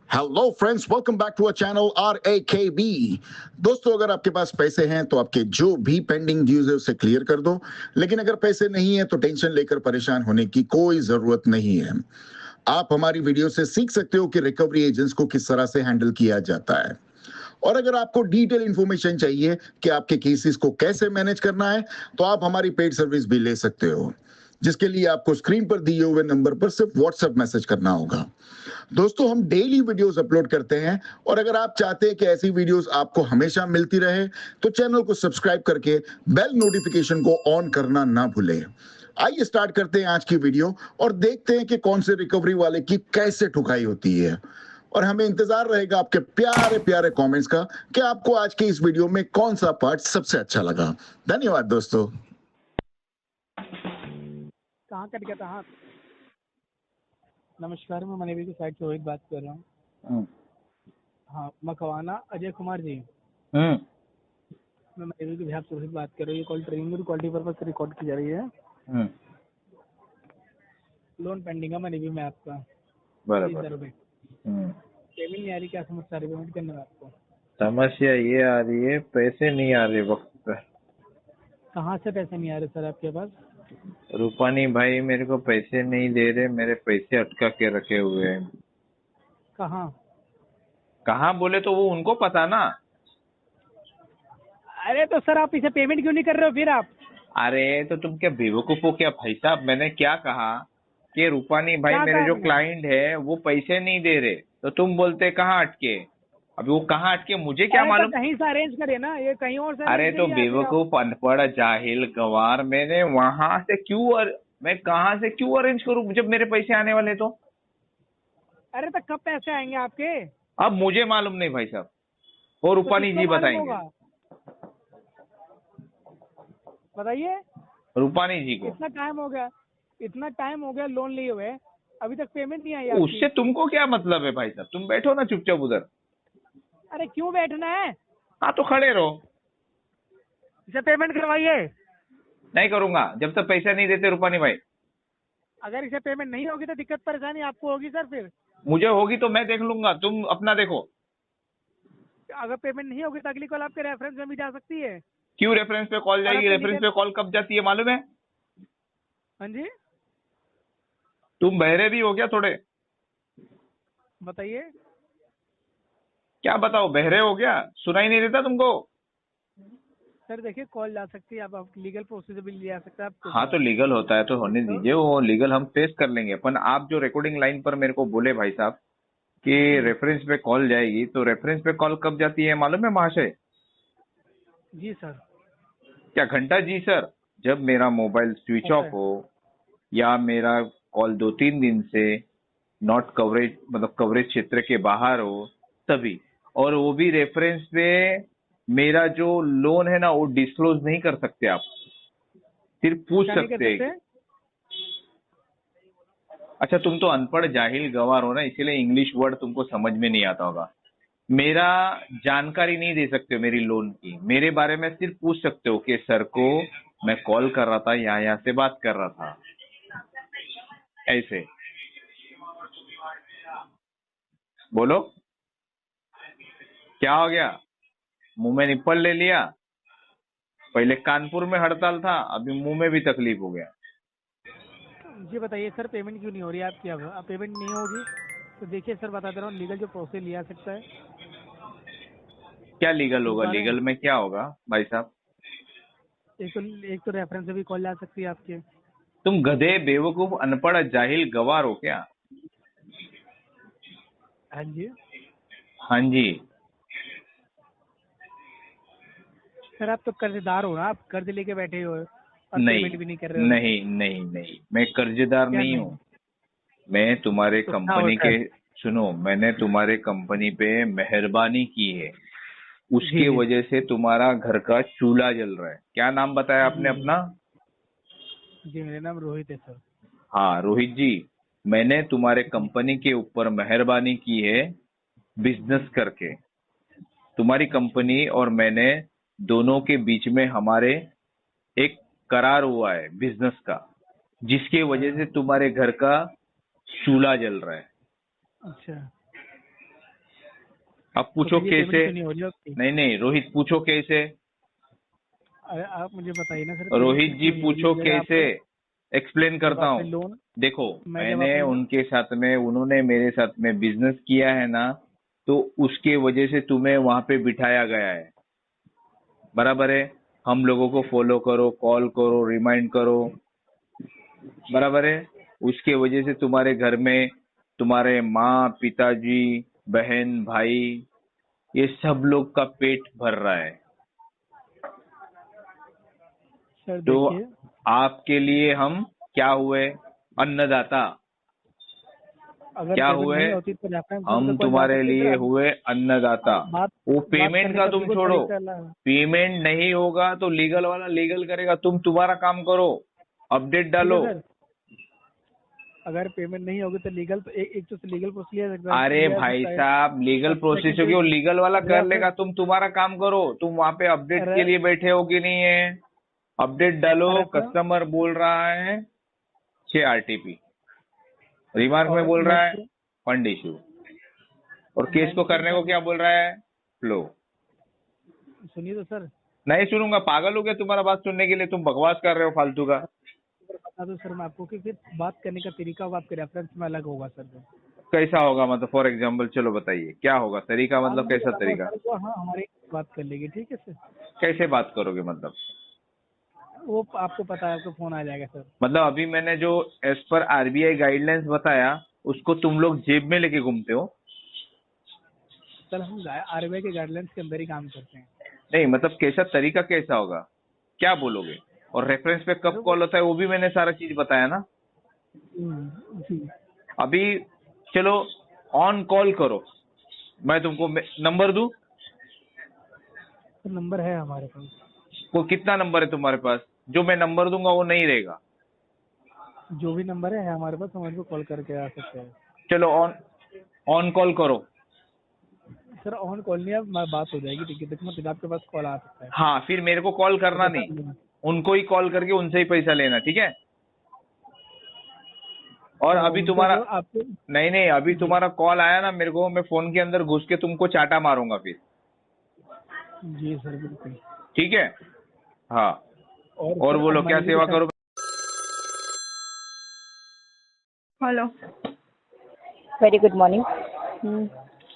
Hello friends, welcome back to our channel RAKB। दोस्तों, अगर आपके पास पैसे हैं तो आपके जो भी पेंडिंग ड्यूज है उसे क्लियर कर दो। लेकिन अगर पैसे नहीं है तो टेंशन लेकर परेशान होने की कोई जरूरत नहीं है। आप हमारी वीडियो से सीख सकते हो कि रिकवरी एजेंट्स को किस तरह से हैंडल किया जाता है। और अगर आपको डिटेल इंफॉर्मेशन चाहिए कि आपके केसेस को कैसे मैनेज करना है तो आप हमारी पेड सर्विस भी ले सकते हो, जिसके लिए आपको स्क्रीन पर दिए हुए नंबर पर सिर्फ व्हाट्सएप मैसेज करना होगा। दोस्तों, हम डेली वीडियोस अपलोड करते हैं और अगर आप चाहते हैं कि ऐसी वीडियोस आपको हमेशा मिलती रहे तो चैनल को सब्सक्राइब करके बेल नोटिफिकेशन को ऑन करना ना भूलें। आइए स्टार्ट करते हैं आज की वीडियो और देखते हैं कि कौन से रिकवरी वाले की कैसे ठुकाई होती है। और हमें इंतजार रहेगा आपके प्यारे प्यारे कमेंट्स का कि आपको आज के इस वीडियो में कौन सा पार्ट सबसे अच्छा लगा। धन्यवाद दोस्तों। कहाँ कट गया था? हाँ, नमस्कार, मैं मनेवी की साइड से रोहित बात कर रहा हूँ। हाँ, मखवाना अजय कुमार जी। मैं मनेवी के बिहार से रोहित बात कर रहा हूँ। ये कॉल ट्रेनिंग क्वालिटी पर्पज से रिकॉर्ड की जा रही है। लोन पेंडिंग है मनेवी में आपका बराबर। 30,000 रुपये। पेमेंट नहीं आ रही, क्या समस्या आ रही पेमेंट करने में आपको? समस्या ये आ रही है, पैसे नहीं आ रहे वक्त पे। कहाँ से पैसे नहीं आ रहे सर आपके पास? रूपानी भाई मेरे को पैसे नहीं दे रहे, मेरे पैसे अटका के रखे हुए हैं। कहाँ? कहाँ बोले तो वो उनको पता ना। अरे तो सर आप इसे पेमेंट क्यों नहीं कर रहे हो फिर आप? अरे तो तुम क्या बेवकूफ हो क्या भाई साहब? मैंने क्या कहा कि रूपानी भाई क्या मेरे कहा जो आपने? क्लाइंट है वो पैसे नहीं दे रहे, तो तुम बोलते कहाँ अटके। अभी वो कहाँ अटके मुझे क्या अरे तो मालूम। कहीं से अरेंज करे ना, ये कहीं और से अरे अरेंज तो करिए आके आप। बेवकूफ अनपढ़ जाहिल गवार, मैंने वहां से क्यों मैं कहाँ से क्यों अरेंज करूं जब मेरे पैसे आने वाले तो। अरे तो कब पैसे आएंगे आपके? अब मुझे मालूम नहीं भाई साहब, वो तो रूपानी किसको जी मालूम बताएंगे। होगा? बताइए। रूपानी जी को। इतना टाइम हो गया लोन लिए हुए, अभी तक पेमेंट नहीं आई आपकी। उससे तुमको क्या मतलब है भाई साहब? तुम बैठो ना चुपचाप उधर। अरे क्यों बैठना है? हाँ तो खड़े रहो। इसे पेमेंट करवाइए। नहीं करूंगा जब तक पैसा नहीं देते रूपानी भाई। अगर इसे पेमेंट नहीं होगी तो दिक्कत परेशानी आपको होगी सर फिर। मुझे होगी तो मैं देख लूंगा, तुम अपना देखो। अगर पेमेंट नहीं होगी तो अगली कॉल आपके रेफरेंस में भी जा सकती है। क्यों रेफरेंस पे कॉल और जाएगी? आपके रेफरेंस लीगल। पे कॉल कब जाती है मालूम है? हाँ जी, तुम बहरे भी हो क्या थोड़े? बताइए। क्या बताओ, बहरे हो क्या? सुनाई नहीं देता तुमको? सर देखिए, कॉल जा सकती है, आप लीगल प्रोसीजर भी ले आ सकते हैं आप। हाँ तो लीगल होता है तो होने दीजिए, वो लीगल हम फेस कर लेंगे अपन। आप जो रिकॉर्डिंग लाइन पर मेरे को बोले भाई साहब कि रेफरेंस पे कॉल जाएगी, तो रेफरेंस पे कॉल कब जाती है मालूम है महाशय? जी सर। क्या घंटा जी सर? जब मेरा मोबाइल स्विच ऑफ हो या मेरा कॉल 2-3 दिन से नॉट कवरेज मतलब कवरेज क्षेत्र के बाहर हो तभी। और वो भी रेफरेंस पे मेरा जो लोन है ना वो डिस्क्लोज नहीं कर सकते आप, सिर्फ पूछ क्या नहीं कर सकते हैं। सकते? अच्छा तुम तो अनपढ़ जाहिल गवार हो ना, इसीलिए इंग्लिश वर्ड तुमको समझ में नहीं आता होगा। मेरा जानकारी नहीं दे सकते हो मेरी लोन की, मेरे बारे में सिर्फ पूछ सकते हो कि सर को मैं कॉल कर रहा था, यहाँ से बात कर रहा था, ऐसे। बोलो क्या हो गया? मुंह में निप्पल ले लिया? पहले कानपुर में हड़ताल था, अभी मुंह में भी तकलीफ हो गया। जी बताइए सर, पेमेंट क्यों नहीं हो रही है आपकी? अब पेमेंट नहीं होगी तो देखिए सर, बता दे रहा हूँ, लीगल जो प्रोसेस लिया सकता है। क्या लीगल होगा? रुका रहे हैं। लीगल में क्या होगा भाई साहब? एक तो रेफरेंस से भी कॉल जा सकती है आपके। तुम गधे बेवकूफ अनपढ़ जाहिल गवार हो क्या? हाँ जी हाँ जी। सर, आप तो कर्जदार हो ना, आप कर्ज लेके बैठे हो और नहीं पेमेंट भी नहीं कर रहे हो। नहीं नहीं नहीं, मैं कर्जदार क्या नहीं नहीं? हूँ। मैं तुम्हारे तो क्या कंपनी होता के, है? सुनो, मैंने तुम्हारे कंपनी पे मेहरबानी की है, जी उसके जी वजह से तुम्हारा घर का चूल्हा जल रहा है। क्या नाम बताया आपने जी अपना? जी, मेरा नाम रोहित है सर। हाँ रोहित जी, मैंने तुम्हारे कंपनी के ऊपर मेहरबानी की है बिजनेस करके। तुम्हारी अच्छा कंपनी और मैंने दोनों के बीच में हमारे एक करार हुआ है बिजनेस का, जिसके वजह से तुम्हारे घर का चूल्हा जल रहा है। अच्छा। अब पूछो तो फिर ये कैसे। पेमेंट क्यों नहीं हो रही आपकी? नहीं रोहित पूछो कैसे। अरे आप मुझे बताइए ना सर, रोहित पेमेंट जी क्यों नहीं हो रही पूछो है? कैसे, एक्सप्लेन जब करता आपने हूँ। लोन देखो मैं जब आपने मैंने उनके साथ में, उन्होंने मेरे साथ में बिजनेस किया है ना, तो उसके वजह से तुम्हें वहां पे बिठाया गया है, बराबर है। हम लोगों को फॉलो करो, कॉल करो, रिमाइंड करो, बराबर है। उसके वजह से तुम्हारे घर में तुम्हारे माँ, पिताजी, बहन, भाई, ये सब लोग का पेट भर रहा है। सर तो देखिए, आपके लिए हम क्या हुए? अन्नदाता। अगर क्या पेमेंट हुए? नहीं होती तो रेफरेंस में भी तो हम कॉल जा तुम्हारे सकती है लिए सर। हुए अन्नदाता। बात वो बात पेमेंट करने का का तुम बिल्कुल छोड़ो, तरीका अलग है। पेमेंट नहीं होगा तो लीगल वाला लीगल करेगा, तुम तुम्हारा काम करो, अपडेट ठीक है डालो। सर, अगर पेमेंट नहीं होगी तो लीगल तो एक तो लीगल प्रोसेस अरे लिया जा भाई सकता है। साहब, लीगल और प्रोसेस होगी, सेकेंडरी वो लीगल वाला कर लेगा, रेफरेंस। तुम तुम्हारा काम करो। तुम वहां पे अपडेट के अरे लिए बैठे हो कि नहीं है? अपडेट डालो। रेफरेंस कस्टमर बोल रहा है 6 RTP, रिमार्क में और बोल रहा है मैंने फंड इशू, और केस को मेंशन करने को करना। क्या बोल रहा है? फ्लो। सुनिए तो सर, नहीं सुनूंगा, पागल हो गया तुम्हारा बात सुनने के लिए, तुम बकवास कर रहे हो फालतू का। बता दो सर मैं आपको कि फिर बात करने का तरीका वो आपके रेफरेंस में अलग होगा सर। कैसा होगा मतलब? फॉर एग्जाम्पल चलो बताइए, क्या होगा तरीका, आप मतलब मुझे कैसा बता दो तरीका? सर, जो हाँ हमारी बात कर लेगी, ठीक है सर। कैसे बात करोगे मतलब? वो आपको पता है, आपको फोन आ जाएगा सर। मतलब अभी मैंने जो एज पर RBI गाइडलाइंस बताया, उसको तुम लोग जेब में लेके घूमते हो। सर हम आरबीआई के गाइडलाइंस के अंदर ही काम करते हैं। नहीं मतलब कैसा तरीका कैसा होगा, क्या बोलोगे? और रेफरेंस पे सर कब वो कॉल होता है वो भी मैंने सारा चीज बताया ना। जी अभी चलो ऑन कॉल करो, मैं तुमको नंबर दूं? सर, नंबर है हमारे पास। वो कितना नंबर है तुम्हारे पास? जो मैं नंबर दूंगा वो नहीं रहेगा। जो भी नंबर है हमारे पास, हमारे को कॉल करके आ सकते हैं। चलो ऑन ऑन कॉल करो। सर ऑन कॉल नहीं, अब बात हो जाएगी, ठीक है, देखो मतलब आपके पास कॉल आ सकता है। हाँ फिर मेरे को कॉल करना तो नहीं, बता देना। उनको ही कॉल करके उनसे ही पैसा लेना, ठीक है? और अभी उनका तुम्हारा, जो आपको नहीं अभी जी तुम्हारा कॉल आया ना मेरे को, मैं फोन के अंदर घुस के तुमको चाटा मारूंगा फिर, जी सर बिल्कुल। ठीक है? हाँ। और और सर अब बोलो मान क्या लीजिए सेवा कि करो? Hello. Very good morning.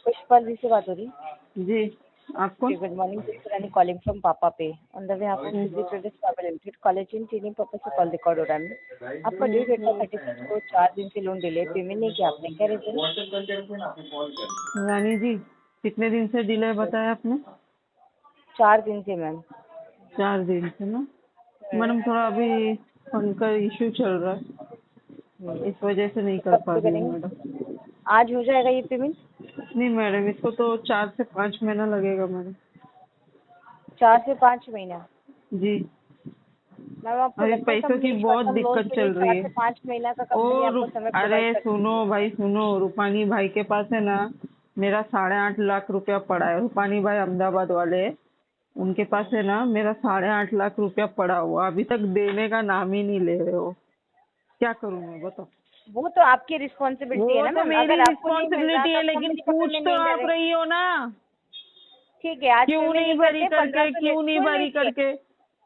Pushpa ji से बात हो रही? जी, आप कौन? Good morning, Pushpa calling from पापा पे on the way of Fiji products private limited, college in training purpose से कॉल रिकॉर्ड हो रहा है। आपका ड्यू डेट था 36 को, 4 दिन से लोन डिले, पेमेंट नहीं किया आपने, क्या रीजन? रानी जी, कितने दिन से डिले बताया आपने? 4 दिन से मैम। 4 दिन से ना मैडम, थोड़ा अभी फंड का इशू चल रहा है, इस वजह से नहीं कर कब पा से रही हूँ करेंगे? मैडम। आज हो जाएगा ये पेमेंट? नहीं मैडम, इसको तो 4 से 5 महीना लगेगा मैडम। 4 से 5 महीना? जी, मैम आपको अभी लगता है पैसों की बहुत दिक्कत चल रही 4 है। से 5 महीना का कंपनी आपको समय प्रोवाइड अरे करती सुनो भाई सुनो, रूपानी भाई के पास है ना, मेरा 8.5 लाख रुपया पड़ा है। रूपानी भाई अहमदाबाद वाले, उनके पास है ना मेरा 8.5 लाख रुपया पड़ा हुआ, अभी तक देने का नाम ही नहीं ले रहे हो। क्या करूं मैं बताओ? वो तो आपकी रिस्पॉन्सिबिलिटी है वो ना तो मैम, मेरी अगर आपको नहीं मिल रहा रिस्पॉन्सिबिलिटी तो है, अब लेकिन कंपनी का पूछ पेमेंट तो नहीं ले आप रहे। रही हो ना। ठीक है, आज क्यों पेमेंट नहीं नहीं भरी करते, करके, 1500 क्यों नहीं सुन भरी लीजिए, करके?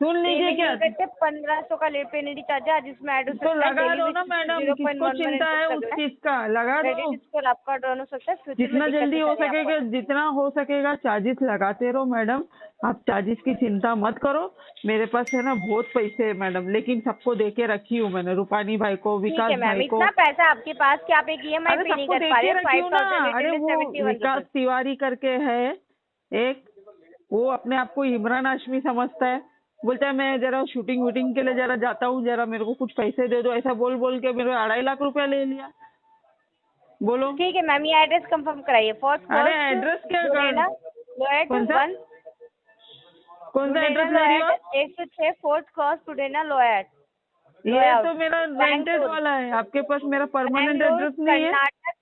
सुन लीजिए पेमेंट क्या? नहीं करते 1500 का लेट पेनल्टी चार्ज है, जिसमें ऐड हो तो सकता है लगा डेली दो ना बेसिस मैडम, 0.11 किसको चिंता है उस इंटरेस्ट, चीज का, लगा दो। क्रेडिट स्कोर आपका डाउन हो सकता है, फ्यूचर में जितना दिक्कत जल्दी हो परेशानी आपको सकेगा, आ सकती जितना हो सकेगा चार्जेस लगाते रहो मैडम। आप चार्जेस की चिंता मत करो, मेरे पास है ना बहुत पैसे है मैडम, लेकिन सबको दे के रखी हूँ मैंने, रूपानी भाई को, है। ठीक विकास है मैम, भाई को। इतना पैसा आपके पास कि आप एक EMI अरे पे नहीं सबको कर दे पा के रहे, रखी हूँ ना। अरे वो 5871 विकास रुपीज। तिवारी करके है एक, वो अपने आप को इमरान हाशमी समझता है, बोलता है मैं जरा शूटिंग वूटिंग के लिए जरा जाता हूँ, जरा मेरे को कुछ पैसे दे दो, ऐसा बोल बोल के मेरे 2.5 लाख रुपया ले लिया। बोलो। ठीक है मैम, ये एड्रेस कंफर्म कराइए। फर्स्ट अरे एड्रेस क्या डोडेना लोएट कौन सा 1, कौन सा डुडेना एड्रेस ले रही हो? लोएट 106 फोर्थ क्रॉस, डुडेना लोएट। ये तो मेरा रेंटेड बैंगलोर। वाला है, आपके पास मेरा परमानेंट बैंगलोर एड्रेस नहीं है। कर्नाटक,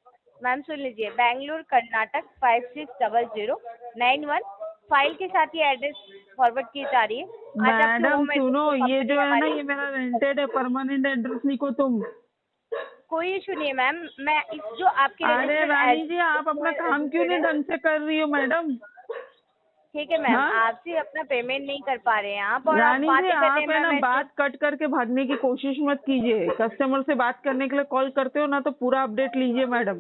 मैम सुन लीजिए, बैंगलोर कर्नाटक 560091। फाइल के साथ ये एड्रेस फॉरवर्ड की जा रही है। आज आपके मैडम होम एड्रेस सुनो, पे ये कंपनी जो है ना, हमारी ये मेरा रेंटेड है, परमानेंट एड्रेस लिखो तुम। कोई इशू नहीं है मैम। मैं जो आपके अरे registered रानी जी, address आप अपना पर काम क्यों नहीं ढंग से कर रही हो मैडम? ठीक है मैम, हाँ? आपसे अपना पेमेंट नहीं कर पा रहे हैं आप, और आप रानी जी, बातें कर रहे आप हैं है ना मैम ऐसे। बात कट करके भागने की कोशिश मत कीजिए। कस्टमर से बात करने के लिए कॉल करते हो ना, तो पूरा अपडेट लीजिए मैडम।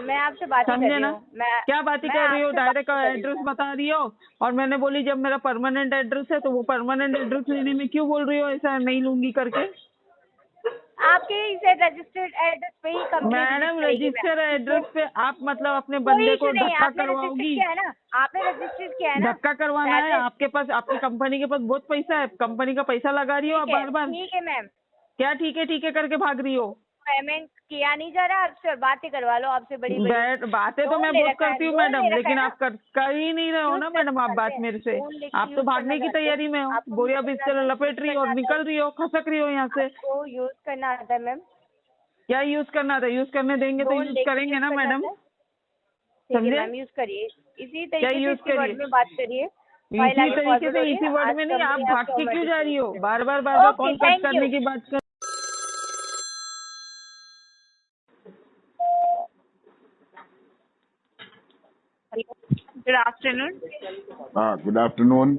मैं आपसे बातें कर समझे रही ना? हूँ। मैं क्या बातें मैं कर रही हो? आपसे डायरेक्ट बातें कर रही एड्रेस हूँ। बता रही हो। और मैंने बोली जब मेरा परमानेंट एड्रेस है तो वो परमानेंट एड्रेस लेने में क्यों बोल रही हो ऐसा नहीं लूंगी करके? आपके इस रजिस्टर्ड एड्रेस पे ही कंप्लेंट मैडम करेगी रजिस्टर मैम। एड्रेस पे आप मतलब अपने कोई बंदे इशू को नहीं है, धक्का आपने रजिस्टर्ड करवाओगी? किया है ना, आपने रजिस्टर्ड किया है ना। धक्का करवाना है? Address- आपके पास, आपकी कंपनी के पास बहुत पैसा है, कंपनी का पैसा लगा रही हो आप ठीक है, बार बार। ठीक है मैम। क्या ठीक है करके भाग रही हो? पेमेंट किया नहीं जा रहा आपसे, और बातें करवा लो आपसे बड़ी बड़ी। बातें तो मैं बहुत करती हूँ मैडम, लेकिन आप कर ही नहीं रहे हो ना मैडम। आप बात मेरे से, आप तो भागने की तैयारी में हो, बोरिया बिस्तर लपेट रही हो और निकल रही हो, खसक रही हो यहाँ से। आपको यूज करना आता है मैम? क्या यूज करना था? यूज करने देंगे तो यूज करेंगे ना मैडम। ठीक है समझे? मैम, यूज करिए इसी क्या तरीके से, यूज इसी वर्ड करिए? में बात करिए। इसी तरीके से, इसी वर्ड में नहीं, आप भाग के क्यों जा रही हो? बार बार कॉल कट करने की बात कर। Good afternoon. Good afternoon.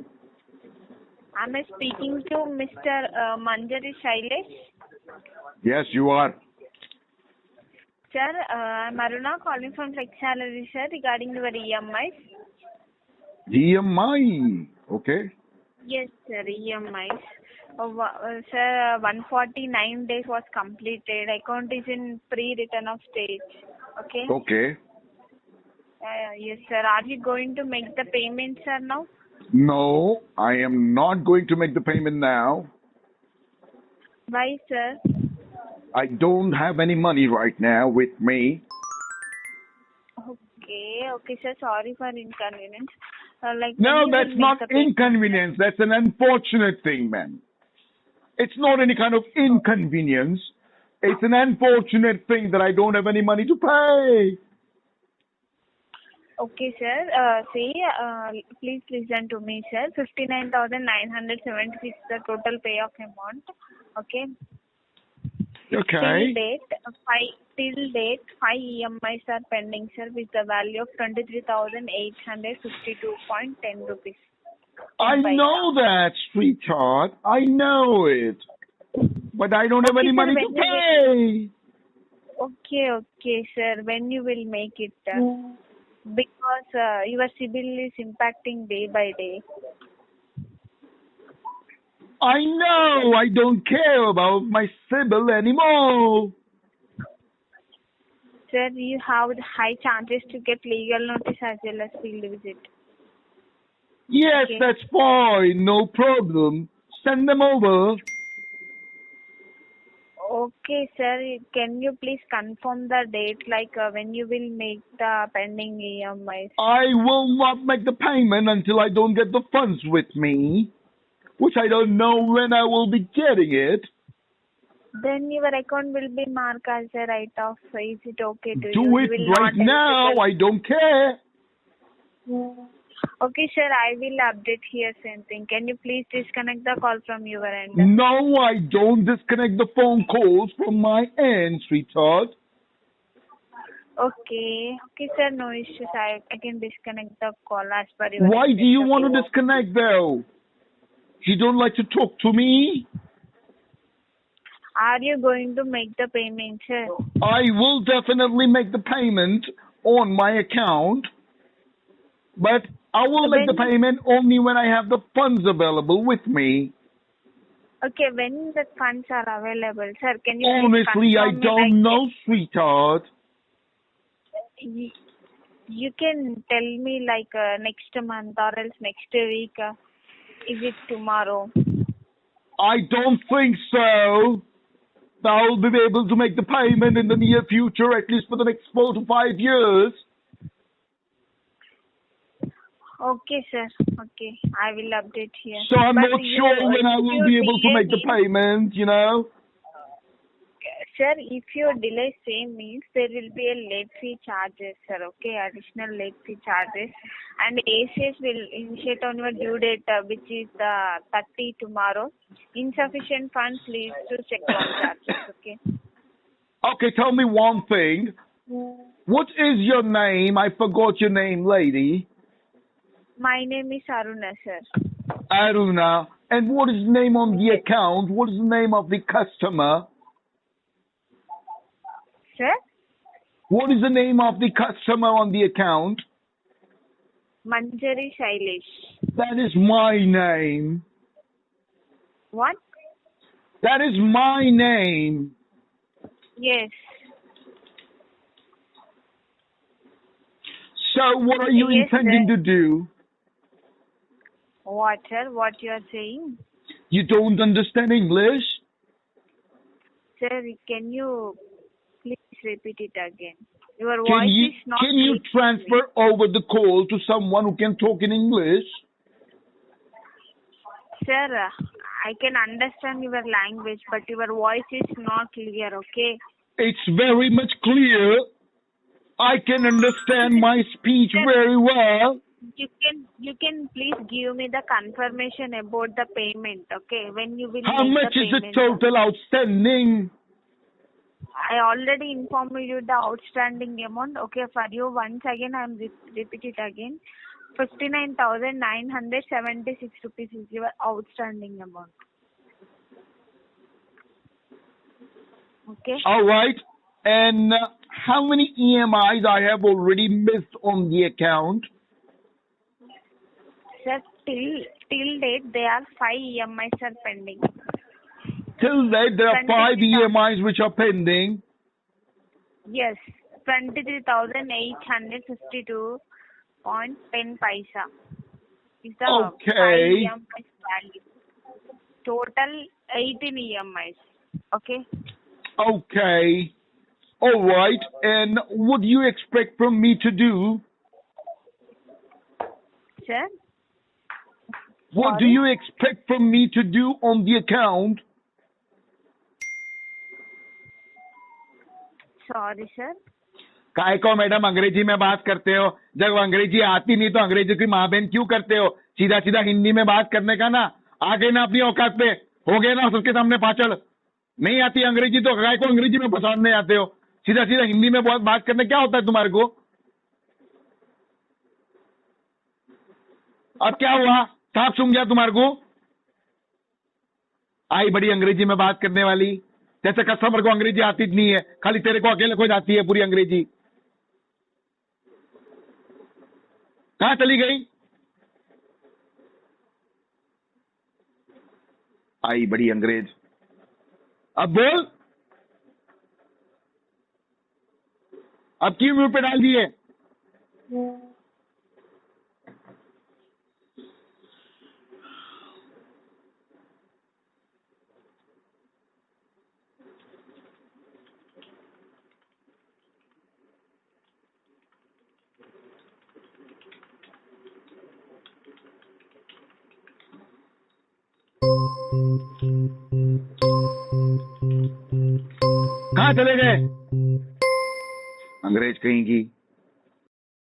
Am I speaking to Mr. Manjari Shailesh? Yes, you are. Sir, I'm Aruna calling from Flex Salary, sir, regarding your EMIs. EMI. Okay. Yes, sir, EMIs. Sir, 149 days was completed. Account is in pre-return of stage. Okay? Okay. Yes, sir. Are you going to make the payment, sir, now? No, I am not going to make the payment now. Why, sir? I don't have any money right now with me. Okay, sir. Sorry for inconvenience. No, when you that's will make not the payment? inconvenience. That's an unfortunate thing, man. It's not any kind of inconvenience. It's an unfortunate thing that I don't have any money to pay. Okay, sir. Please listen to me, sir. 59,976 the total payoff amount. Okay. Okay. Till date, 5 EMIs are pending, sir, with the value of 23,852.10 rupees. I know that, sweetheart. I know it. But I don't have Okay, any sir, money to when you pay. Okay, sir. When you will make it? Because your CIBIL is impacting day by day. I know. I don't care about my CIBIL anymore. Sir, you have high chances to get legal notice as well as field visit. Yes, Okay. that's fine. No problem. Send them over. Okay, sir. Can you please confirm the date, when you will make the pending EMIs? I will not make the payment until I don't get the funds with me, which I don't know when I will be getting it. Then your account will be marked as a write-off. Is it okay to you? Do You it will right not now. eligible. I don't care. Okay, sir. I will update here same thing. Can you please disconnect the call from your end? No, I don't disconnect the phone calls from my end, sweetheart. Okay, sir. No issues. I can disconnect the call as per your. Why do you want to okay? disconnect though? You don't like to talk to me? Are you going to make the payment, sir? I will definitely make the payment on my account, but I will make the payment only when I have the funds available with me. Okay, when the funds are available, sir, can you please Honestly, I confirm me, don't know, sweetheart. You can tell me next month or else next week. Is it tomorrow? I don't think so. I'll be able to make the payment in the near future, at least for the next 4 to 5 years. Okay, sir. Okay, I will update here. So I'm But not sure when I will be able to make the payment, you know. Sir, if you delay same means there will be a late fee charges, sir. Okay, additional late fee charges, and ACS will initiate on your due date, which is the 30 tomorrow. Insufficient funds leads to check bounce charges. Okay. Okay, tell me one thing. What is your name? I forgot your name, lady. My name is Aruna, sir. Aruna. And what is the name on the Yes. account? What is the name of the customer? Sir? What is the name of the customer on the account? Manjari Shailesh. That is my name. What? That is my name. Yes. So what are you Yes, intending sir. to do? What, sir? What you are saying? You don't understand English? Sir, can you please repeat it again? Your Can voice you is not can you clear to me. transfer over the call to someone who can talk in English? Sir, I can understand your language, but your voice is not clear, okay? It's very much clear. I can understand my speech very well. You can please give me the confirmation about the payment, okay? When you will How make much the is the payment. total outstanding? I already informed you the outstanding amount. Okay, for you once again I am repeat it again. 59,976 rupees is your outstanding amount. Okay. All right. And how many EMIs I have already missed on the account? Sir, till date there are 5 EMIs are pending. Till date, there are 5 23,000. EMIs which are pending. Yes, 23,852.10 paisa is the 5 Okay. EMIs value. Total 18 EMIs. Okay. Okay. All right. And what do you expect from me to do? Sir? What do Sorry? you expect from me to do on the account? Sorry, sir. काय को madam अंग्रेजी में बात करते हो? जब अंग्रेजी आती नहीं तो अंग्रेजी की माँ बहन क्यों करते हो? सीधा सीधा हिंदी में बात करने का ना, आगे ना अपनी औकात पे हो गए ना सबके सामने पाचड़। नहीं आती अंग्रेजी तो काय को अंग्रेजी में फंसाने आते हो? सीधा सीधा हिंदी में बहुत बात करने क्या होता है तुम्हारे को? अब क्या हुआ? सांप सूंघ गया तुम्हारे को? आई बड़ी अंग्रेजी में बात करने वाली, जैसे कस्टमर को अंग्रेजी आती नहीं है, खाली तेरे को अकेले को आती है पूरी अंग्रेजी। कहां चली गई? आई बड़ी अंग्रेज। अब बोल, अब क्यों मुंह पे डाल दिए? कहां चले गए अंग्रेज कहीं की?